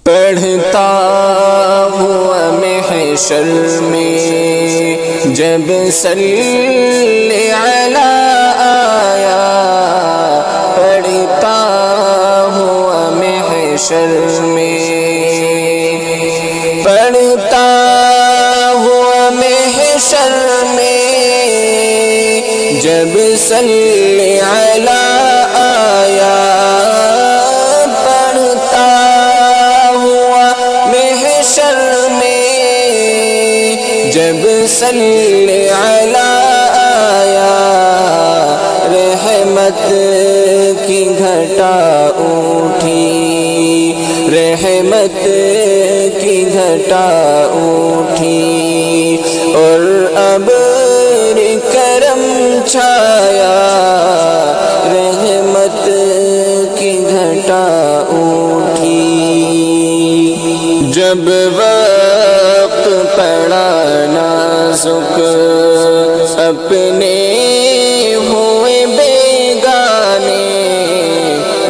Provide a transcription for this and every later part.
پڑھتا ہوا محشر میں جب صلی علی آیا، پڑھتا ہوا محشر میں، پڑھتا ہوا محشر میں جب صلی علی آیا، پڑھتا ہوا محشر میں جب صلی علی آیا، رحمت کی گھٹا اٹھی، رحمت کی گھٹا اٹھی، اور ابر کرم چھایا، رحمت کی گھٹا اٹھی۔ جب وقت پڑا نازک اپنے ہوئے بیگانے،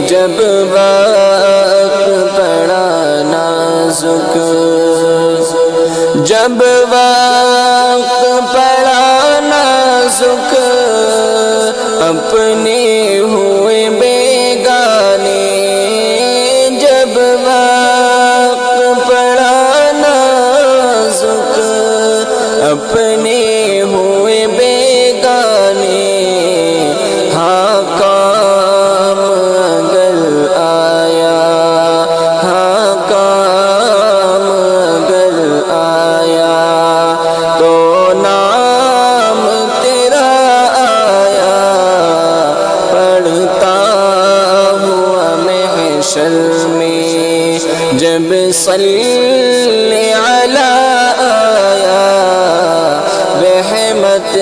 جب وقت پڑا نازک، جب وقت پڑا نازک اپنے ہوئے بیگانے، جب وقت پڑا نازک اپنے ہوئے بیگانے، ہاں کام اگر آیا، ہاں کام اگر آیا تو نام تیرا آیا، پڑھتا ہوا محشر میں جب صلی علی آیا، رحمت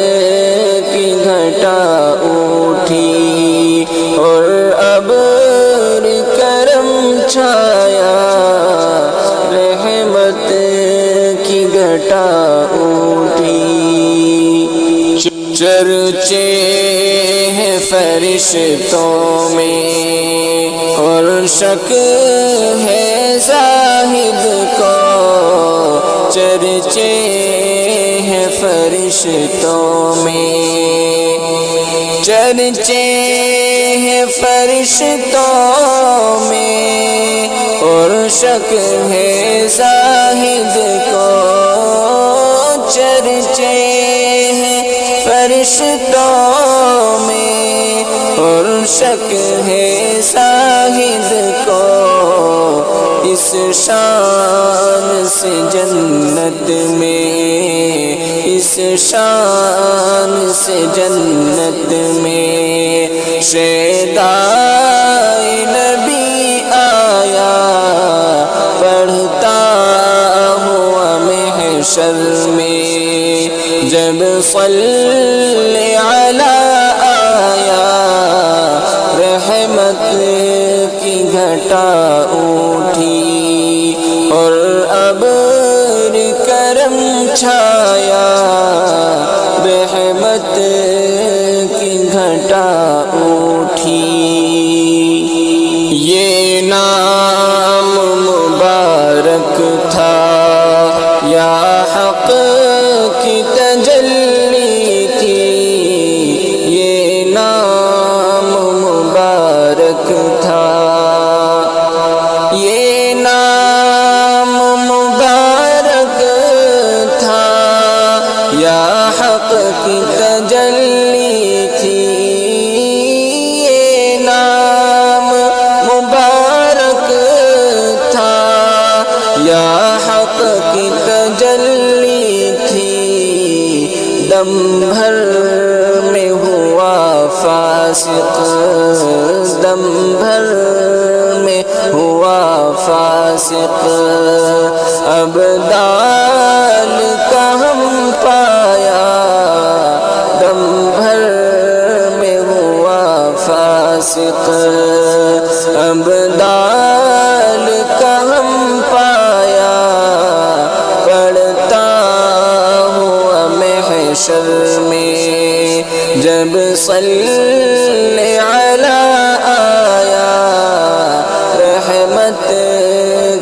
کی گھٹا اٹھی، اور ابر کرم چھایا، رحمت کی گھٹا اٹھی۔ چرچے ہیں فرشتوں میں اور شک ہے زاہد کو، چرچے ہیں فرشتوں میں، چرچے ہیں فرشتوں میں، اور شک ہے زاہد کو، چرچے ہیں فرشتوں میں، اور شک ہے زاہد کو، اس شان سے جنت میں، اس شان سے جنت میں شیدائے نبی آیا، پڑھتا ہوا محشر میں جب صلی علی آیا، رحمت کی گھٹا اٹھی، اور ابر کرم چھایا، رحمت کی گھٹا اٹھی۔ یہ نام مبارک تھا یا حق کی تجلی تھی، یہ نام مبارک تھا، یہ نام مبارک تھا یا حق کی تجلی تھی، یہ نام مبارک تھا یا حق کی تجلی تھی، دم بھر میں ہوا فاسق، دم بھر میں ہوا فاسق، ابدال کا ہم پایا، دم بھر میں ہوا فاسق، ابدال کا ہم پایا، پڑھتا ہوا محشر میں جب صلی علی آیا، رحمت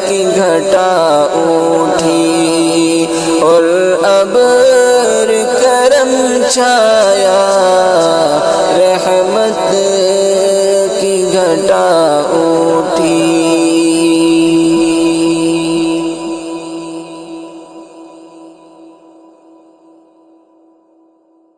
کی گھٹا اٹھی اور ابر کرم چھایا، رحمت کی گھٹا